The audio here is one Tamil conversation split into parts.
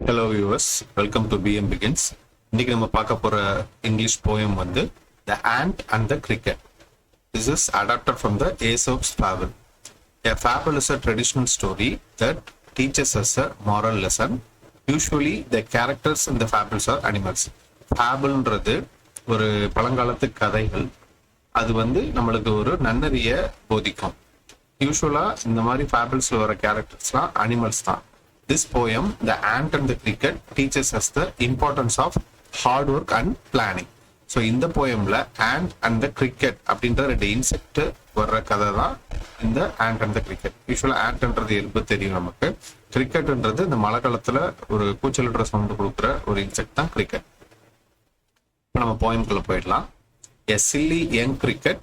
Hello viewers, welcome to PM begins. இன்னைக்கு நம்ம பார்க்க போற இங்கிலீஷ் போயம் வந்து த ant and the cricket. This is adapted from the Aesop's fable. A fable is a traditional story that teaches us a moral lesson. Usually the characters in the fables are animals. Fableன்றது ஒரு பழங்காலத்து கதைகள். அது வந்து நம்மளுக்கு ஒரு நன்னறிய போதிக்கும். யூஸ்வலா இந்த மாதிரி ஃபேபிள்ஸ்ல வர கேரக்டர்ஸ்லாம் அனிமல்ஸ் தான். This poem, The Ant and the Cricket, teaches us the importance of hard work and planning. So இந்த போயம்ல ant and the cricket அப்படின்ற ரெண்டு இன்செக்ட் வர்ற கதை தான் இந்த ant and the cricket. யூஸ்வலா ஆண்ட்ன்றது எலும்பு தெரியும் நமக்கு. கிரிக்கெட்ன்றது இந்த மழை காலத்துல ஒரு கூச்சலிடுற சவுண்ட் கொடுக்குற ஒரு இன்செக்ட் தான் கிரிக்கெட். இப்போ நம்ம போயம்குள்ள போயிடலாம். A silly young cricket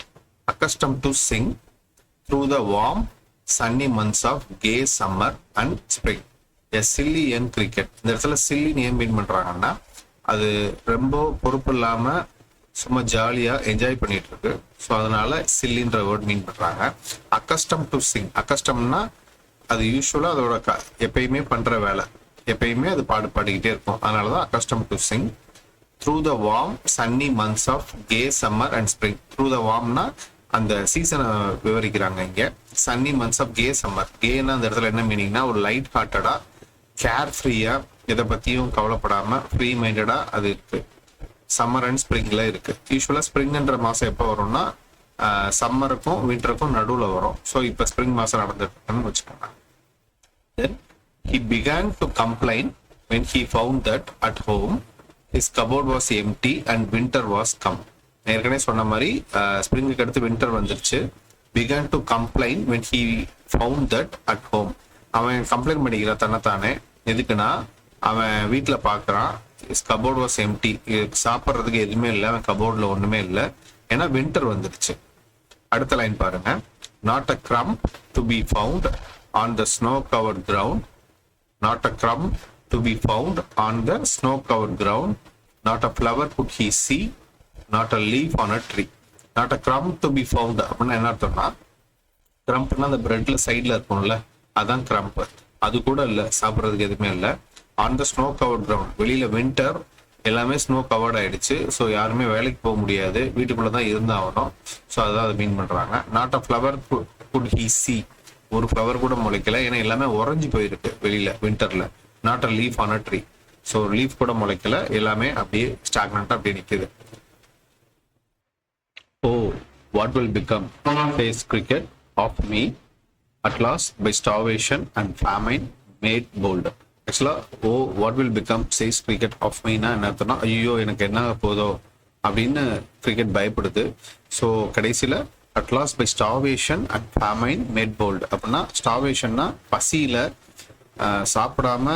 accustomed to sing through the warm sunny months of gay summer and spring. A silly young cricket. இந்த இடத்துல சில்லின்னு ஏன் மீன் பண்றாங்கன்னா அது ரொம்ப பொறுப்பு இல்லாம சும்மா ஜாலியா என்ஜாய் பண்ணிட்டு இருக்கு. ஸோ அதனால சில்லின்ற வேர்ட் மீன் பண்றாங்க. Accustomed to Singh. அக்கஸ்டம்னா அது யூஸ்வலா அதோட எப்பயுமே பண்ற வேலை, எப்பயுமே அது பாடிக்கிட்டே இருக்கும். அதனாலதான் accustomed to sing through the warm sunny months of gay summer and spring. Through the வார்ம்னா அந்த சீசனை விவரிக்கிறாங்க இங்க. Sunny months of gay summer. கேன்னா அந்த இடத்துல என்ன மீனிங்னா ஒரு லைட் ஹார்ட்டடா கேர் ஃப்ரீயா எதை பத்தியும் கவலைப்படாம ஃப்ரீ மைண்டடா அது இருக்கு. சம்மர் அண்ட் ஸ்ப்ரிங்ல இருக்கு. யூஸ்வலா ஸ்ப்ரிங்ன்ற மாசம் எப்போ வரும்னா சம்மருக்கும் விண்டருக்கும் நடுவுல வரும். ஸோ இப்போ ஸ்ப்ரிங் மாசம் நடந்துட்டு இருக்குன்னு வச்சுக்கோங்க. Then he began to complain when he found that at home his cupboard was empty and winter was come. ஏற்கனவே சொன்ன மாதிரி ஸ்ப்ரிங்குக்கு அடுத்து வின்டர் வந்துருச்சு. began to complain when he found that at home. அவன் கம்ப்ளைண்ட் பண்ணிக்கிறான் தன்னைத்தானே. எதுக்குன்னா அவன் வீட்டுல பாக்குறான் கபோர்ட் வாஸ் எம்டி, சாப்பிட்றதுக்கு எதுவுமே இல்லை, அவன் கபோர்ட்ல ஒண்ணுமே இல்லை, ஏன்னா வின்டர் வந்துருச்சு. அடுத்த லைன் பாருங்க. Not a crumb to be found on the snow covered ground. Not a crumb to be found on the snow covered ground. Not a flower could he see. Not a leaf on a tree. Not a crumb to be found அப்படின்னா என்ன அர்த்தம்னா, கிரம்ப்னா அந்த பிரெட்ல சைட்ல இருக்கும்ல, அதான் கிரம்ப். அது கூட இல்லை, சாப்பிட்றதுக்கு எதுவுமே இல்லை. On the snow covered ground. வெளியில வின்டர், எல்லாமே ஸ்னோ கவர்ட் ஆயிடுச்சு. ஸோ யாருமே வேலைக்கு போக முடியாது, வீட்டுக்குள்ளதான் இருந்தாகணும். ஸோ அதான் அதை மீன் பண்றாங்க. Not a flower could he see. ஒரு ஃபிளவர் கூட முளைக்கல, ஏன்னா எல்லாமே உறைஞ்சு போயிருக்கு வெளியில வின்டர்ல. Not a leaf on a tree. So leaf கூட முளைக்கல, எல்லாமே அப்படியே ஸ்டாக்னண்டா அப்படியே நிக்குது. Oh, what will become, says cricket, of me at last by starvation and famine made bold. ஆக்சுவலா oh what will become says cricket of மீனா என்ன அர்த்தம்னா, ஐயோ எனக்கு என்ன போதோ அப்படின்னு கிரிக்கெட் பயப்படுது. ஸோ கடைசியில at last by starvation and famine made bold. அப்படின்னா ஸ்டார்வேஷன்னா பசியில சாப்பிடாம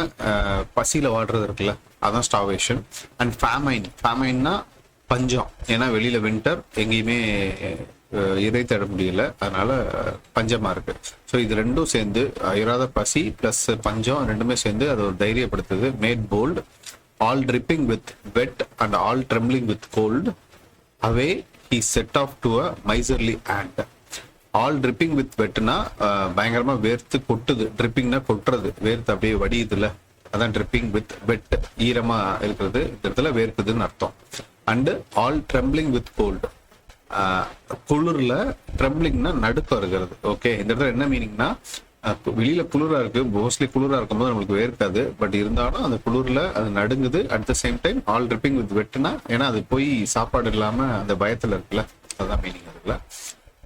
பசியில வாடுறது இருக்குல்ல, அதான் ஸ்டார்வேஷன். அண்ட் ஃபேமைன்னா பஞ்சம், ஏன்னா வெளியில வின்டர், எங்கேயுமே இதை தேட முடியல, அதனால பஞ்சமா இருக்கு. ஸோ இது ரெண்டும் சேர்ந்து இராத பசி பிளஸ் பஞ்சம் ரெண்டுமே சேர்ந்து அது ஒரு தைரியப்படுத்துது. Made bold, all dripping with wet and all trembling with cold away he set off to a miserly ant. All dripping with வெட்னா பயங்கரமா வேர்த்து கொட்டுது. ட்ரிப்பிங்னா கொட்டுறது, வேர்த்து அப்படியே வடியுதுல, அதான் ட்ரிப்பிங் வித் வெட், ஈரமா இருக்கிறது. இந்த இடத்துல வேர்க்குதுன்னு அர்த்தம். And all trembling with cold, குளிர்ல ட்ரெம்லிங்னா நடுக்கம் இருக்கிறது. ஓகே, இந்த இடத்துல என்ன மீனிங்னா, வெளியில குளிரா இருக்கு, மோஸ்ட்லி குளிரா இருக்கும்போது நம்மளுக்கு வேர்க்காது, பட் இருந்தாலும் அந்த குளிர்ல அது நடுங்குது. At the same time all dripping with வெட்னா, ஏன்னா அது போய் சாப்பாடு இல்லாம அந்த பயத்துல இருக்குல்ல, அதுதான் மீனிங் இருக்குல்ல.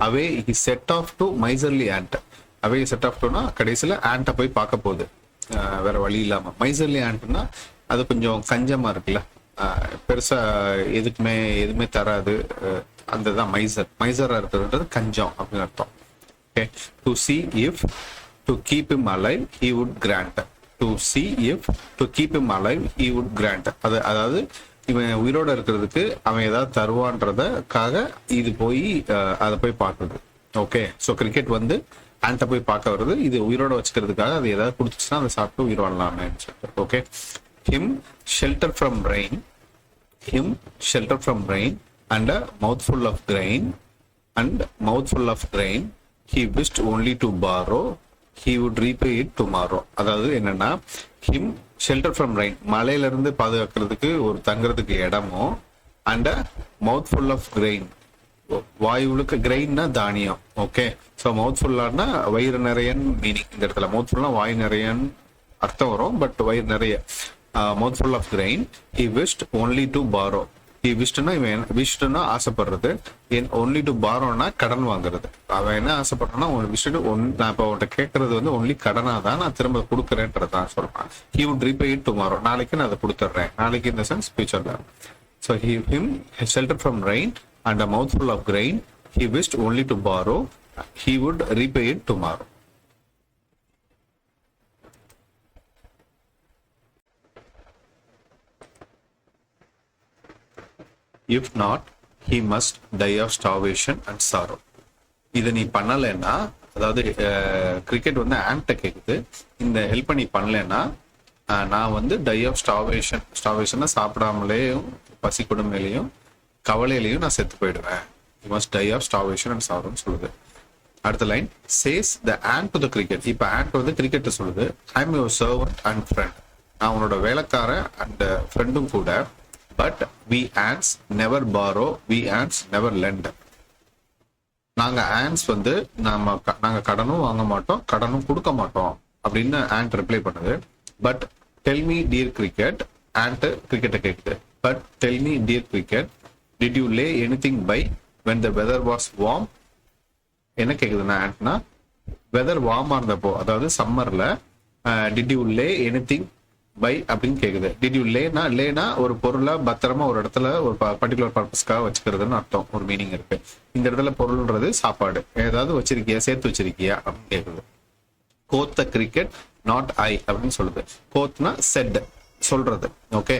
Away he set off to miserly ant. Away set off டுனா கடைசியில ஆண்ட்டை போய் பார்க்க போகுது, வேற வழி இல்லாம. மைசர்லி ஆண்ட்னா அது கொஞ்சம் கஞ்சமா இருக்குல்ல, பெருசா எதுவுமே தராது, அந்த தான் மைசரா இருக்கிறது கஞ்சம் அப்படின்னு அர்த்தம். Okay, to see if to keep him alive he would grant. To see if to keep him alive he would grant. அதாவது இவன் உயிரோட இருக்கிறதுக்கு அவன் ஏதாவது தருவான்றதுக்காக இது போய் அதை போய் பார்க்குறது. ஓகே, ஸோ கிரிக்கெட் வந்து ஆண்ட்டை போய் பார்க்க வருது, இது உயிரோட வச்சுக்கிறதுக்காக அது ஏதாவது கொடுத்துச்சுன்னா அதை சாப்பிட்டு உயிர் வாழலாமே சொல்லிட்டு. Okay, him shelter from rain. Him shelter from rain and a mouthful of grain he wished only to borrow. he would repay it tomorrow. அதாவது என்னன்னா him shelter from rain, மழையில இருந்து பாதுகாக்கிறதுக்கு ஒரு தங்குறதுக்கு இடமும், and a mouthful of grain, வாயுவுக்கு கிரெயின்னா தானியம். ஓகே, ஸோ மவுத் ஃபுல்லானா வயிறு நிறையன் மீனிங். இந்த இடத்துல மவுத் ஃபுல்லா வாய் நிறையன் அர்த்தம் வரும், பட் வயிறு நிறைய. Mouth full of grain. He wish only to borrow. He விஷ்டுனா இவன் விஷ்டுனா ஆசைப்படுறது, ஒன்லி டு பாரோனா கடன் வாங்குறது. அவன் என்ன ஆசைப்படுறான்னா விஷ்டு நான் இப்போ அவன்கிட்ட கேட்கறது வந்து ஒன்லி கடனா தான், நான் திரும்ப கொடுக்குறேன்றதான் சொல்றான். He would repay it tomorrow, நாளைக்கு நான் அதை கொடுத்துட்றேன். நாளைக்கு இந்த சென்ஸ் ஃபியூச்சர்ல. So him shelter from rain and a mouthful of grain. He wished only to borrow. He would repay it tomorrow. If not, he must die of starvation and sorrow. இதை நீ பண்ணலைன்னா, அதாவது கிரிக்கெட் வந்து ஆண்ட கேக்குது, இந்த ஹெல்ப் நீ பண்ணலைன்னா நான் வந்து டை ஆஃப் ஸ்டார்வேஷன். ஸ்டார்வேஷன்னா சாப்பிடாமலேயும் பசி கொடுமையிலையும் கவலையிலையும் நான் செத்து போயிடுவேன். You must die of starvation and சாரோன்னு சொல்லுது. அடுத்த line, says the ant to the cricket. இப்போ ஆண்ட் வந்து கிரிக்கெட் சொல்லுது, I am your servant and friend. நான் உன்னோட வேலைக்காரன் அண்ட் ஃப்ரெண்டும் கூட. But we ants never borrow, we ants never lend. நாங்க ஆண்ட்ஸ் வந்து நாங்க கடனும் வாங்க மாட்டோம், கடனும் கொடுக்க மாட்டோம் அப்படின்னு ஆண்ட் ரிப்ளை பண்ணுது. But tell me dear cricket, ant கிரிக்கெட்டை கேட்குது. But tell me dear cricket, did you lay anything by when the weather was warm. என்ன கேக்குதுன்னா ஆண்ட்னா, வெதர் வார்மா இருந்தப்போ, அதாவது சம்மர்ல, did you lay anything by அப்படின்னு கேக்குது. டிட் யூ லேனா ஒரு பொருளை பத்திரமா ஒரு இடத்துல ஒரு பர்டிகுலர் பர்பஸ்க்காக வச்சுக்கிறதுன்னு அர்த்தம், ஒரு மீனிங் இருக்கு. இந்த இடத்துல பொருள்ன்றது சாப்பாடு, ஏதாவது வச்சிருக்கியா, சேர்த்து வச்சிருக்கியா அப்படின்னு கேக்குது. கோத் த கிரிக்கெட் நாட் ஐ அப்படின்னு சொல்லுது. கோத்னா செட், சொல்றது. Okay,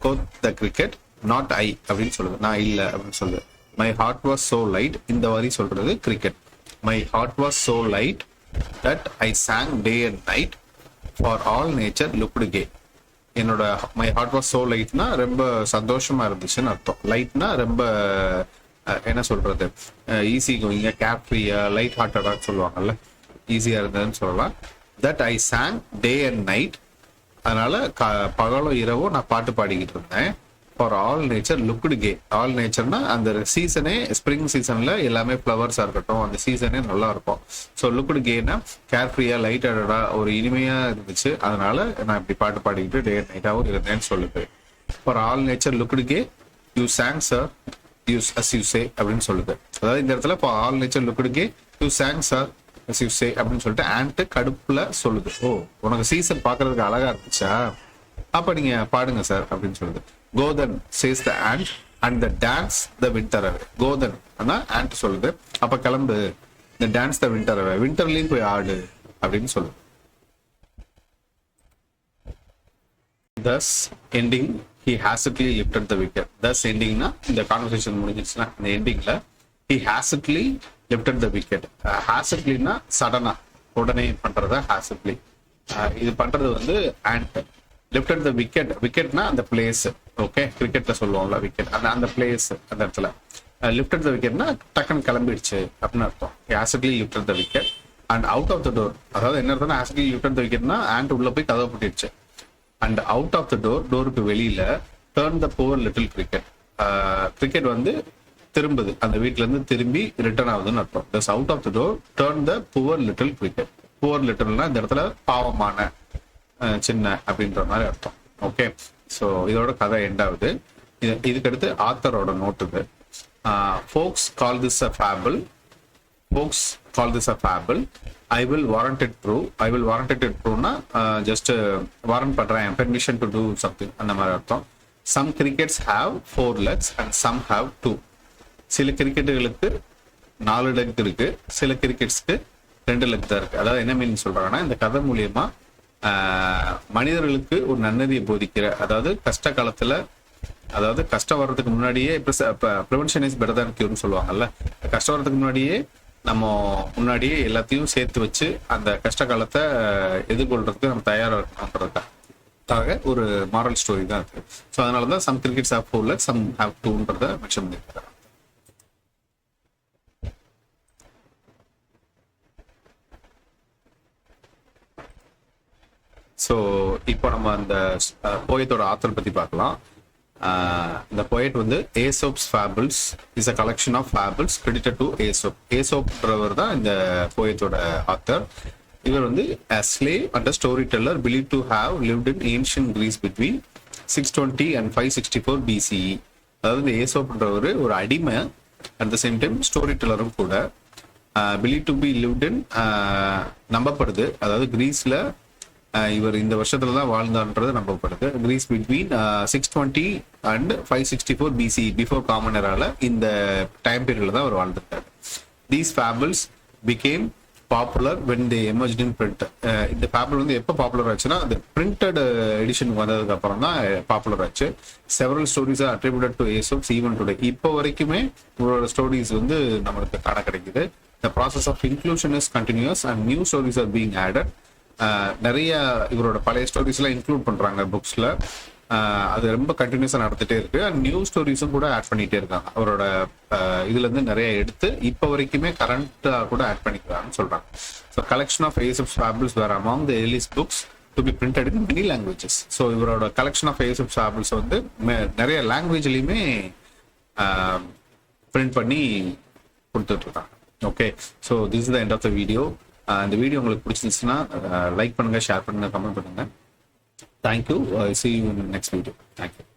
quoth the cricket not I அப்படின்னு சொல்லுது, நான் இல்ல அப்படின்னு சொல்லுது. My heart was so light, இந்த வரி சொல்றது cricket. My heart was so light that I sang day and night for all nature looked gay. என்னோட மை ஹார்ட் வாஸ் சோ லைட்னா ரொம்ப சந்தோஷமா இருந்துச்சுன்னு அர்த்தம். லைட்னா ரொம்ப என்ன சொல்றது, ஈஸி கோயிங்க, கேப் ஃப்ரீயா, லைட் ஹார்ட்டடான்னு சொல்லுவாங்கல்ல, ஈஸியா இருந்ததுன்னு சொல்லலாம். That I sang day and night, அதனால பகலும் இரவும் நான் பாட்டு பாடிக்கிட்டு இருந்தேன். For all nature looked gay. All நேச்சர்னா அந்த சீசனே, ஸ்ப்ரிங் சீசன்ல எல்லாமே ஃப்ளவர்ஸா இருக்கட்டும், அந்த சீசனே நல்லா இருக்கும். ஸோ லுக்டு கேனா கேர் ஃப்ரீயா, லைட் ஹார்ட்டடா, ஒரு இனிமையா இருந்துச்சு, அதனால நான் இப்படி பாட்டு பாடிக்கிட்டு டே அண்ட் நைட்டாவும் இருந்தேன்னு சொல்லுது. For all nature looked gay you sang sir you as you say அப்படின்னு சொல்லுது. அதாவது இந்த இடத்துல for all nature looked gay you sang sir as you say அப்படின்னு சொல்லிட்டு ஆண்ட் கடுப்புல சொல்லுது. ஓ, உனக்கு சீசன் பாக்குறதுக்கு அழகா இருந்துச்சா, அப்ப நீங்க பாடுங்க சார் அப்படின்னு சொல்லுது. Go then says the ant and the dance the winter away. Go then ஆனா ஆண்ட் சொல்லுது, அப்ப கிளம்பு, இந்த டான்ஸ் த வின்டர் அவே, வின்டர்லயும் போய் ஆடு அப்படின்னு சொல்லுது. thus ending he hastily lifted the wicket. thus endingனா இந்த கான்வர்சேஷன் முடிஞ்சிச்சுன்னா இந்த எண்டிங்ல he hastily lifted the wicket. hastily-னா சடனா, உடனே பண்றத hastily. இது பண்றது வந்து and lifted the wicket. wicketனா அந்த பிளேஸ். ஓகே, கிரிக்கெட்ல சொல்லுவோம்ல wicket, அந்த பிளேஸ், அந்த இடத்துல lifted the wicketனா டக்குன்னு கிளம்பிடுச்சு அப்படின்னு அர்த்தம். hastily lifted the wicket and out of the door. அதாவது என்ன அர்த்தம்னா hastily lifted the wicketனா and உள்ள போய் கதவை பூட்டிடுச்சு. and out of the door, டோருக்கு வெளியில, turn the poor little cricket. Cricket வந்து திரும்புது, அந்த வீட்டுல இருந்து திரும்பி ரிட்டர்ன் ஆகுதுன்னு அர்த்தம். thus out of the door turn the poor little cricket. poor littleனா இந்த இடத்துல பாவமான, சின்ன அப்படின்ற மாதிரி அர்த்தம். ஓகே, ஸோ இதோட கதை எண்ட் ஆகுது. இதுக்கு அடுத்து ஆத்தரோட நோட்டுது. folks call this a fable. folks call this a fable. I will warrant it true. I will warrant it trueனா just warrant பண்றேன், permission to do something அந்த மாதிரி அர்த்தம். some crickets have 4 legs and some have 2. சில கிரிக்கெட்டுகளுக்கு 4 லெக் இருக்கு, சில கிரிக்கெட்ஸ்க்கு 2 லெக் தான் இருக்கு. அதாவது என்ன மீன் சொல்றாங்கன்னா, இந்த கதை மூலியமா மனிதர்களுக்கு ஒரு நன்னதியை போதிக்கிற, அதாவது கஷ்ட காலத்துல, அதாவது கஷ்டம் வர்றதுக்கு முன்னாடியே ப்ரிவென்ஷன் இஸ் பெட்டர் தேன் கியூர்னு சொல்லுவாங்கல்ல, கஷ்டம் வர்றதுக்கு முன்னாடியே எல்லாத்தையும் சேர்த்து வச்சு அந்த கஷ்ட காலத்தை எதிர்கொள்றதுக்கு நம்ம தயாரா இருக்கணும்ன்றதுக்காக ஒரு மாரல் ஸ்டோரி தான் இருக்கு. ஸோ அதனாலதான் some crickets have 4 legs, some have 2ன்றத மென்ஷன் பண்ணிருக்காங்க. ஸோ இப்போ நம்ம அந்த போயத்தோட ஆத்தர் பற்றி பார்க்கலாம். இந்த போயட் வந்து Aesop's fables is a collection of fables credited to Aesop. ஏசோப்ன்றவர் தான் இந்த போயத்தோட ஆத்தர். இவர் வந்து a slave and a storyteller believed to have lived in ancient Greece between 620 and 564 BCE. அதாவது இந்த ஏசோப்ன்றவர் ஒரு அடிமை, at the same time story டெல்லரும் கூட. Believe to be lived in, நம்பப்படுது, அதாவது கிரீஸ்ல இவர் இந்த வருஷத்துல தான் வாழ்ந்தான்றது நம்பப்படுது. Greece between 620 and 564 BCE, before common எரால இந்த டைம் பீரியட்ல தான் அவர் வாழ்ந்துட்டார். These fables became popular when they emerged in print. இந்த ஃபேபிள் வந்து எப்போ பாப்புலர் ஆச்சுன்னா அந்த பிரிண்டட் எடிஷன் வந்ததுக்கு அப்புறம் தான் பாப்புலர் ஆச்சு. Several stories are attributed to Aesop's even today. இப்போ வரைக்குமே இவரோட ஸ்டோரிஸ் வந்து நம்மளுக்கு காண கிடைக்குது. The process of inclusion is continuous and new stories are being added. நிறைய இவரோட பழைய ஸ்டோரிஸ்லாம் இன்க்ளூட் பண்றாங்க புக்ஸ்ல. அது ரொம்ப கண்டினியூஸா நடந்துட்டே இருக்கு. அண்ட் நியூ ஸ்டோரிஸும் கூட ஆட் பண்ணிட்டே இருக்காங்க. அவரோட இதுல இருந்து நிறைய எடுத்து இப்போ வரைக்குமே கரண்டா கூட ஆட் பண்ணிக்கிறாங்கன்னு சொல்றாங்க. So collection of Aesop's fables were among the earliest books to be printed in many languages. So இவரோட கலெக்ஷன் ஆஃப் ஏசோப்ஸ் ஃபேபிள்ஸ் வந்து நிறைய லாங்குவேஜ்லயுமே பிரிண்ட் பண்ணி கொடுத்துட்டு இருக்காங்க. Okay, so this is the end of the video. இந்த வீடியோ உங்களுக்கு பிடிச்சிருந்துச்சுன்னா லைக் பண்ணுங்க, ஷேர் பண்ணுங்க, கமெண்ட் பண்ணுங்க. Thank you. See you in the next video. Thank you.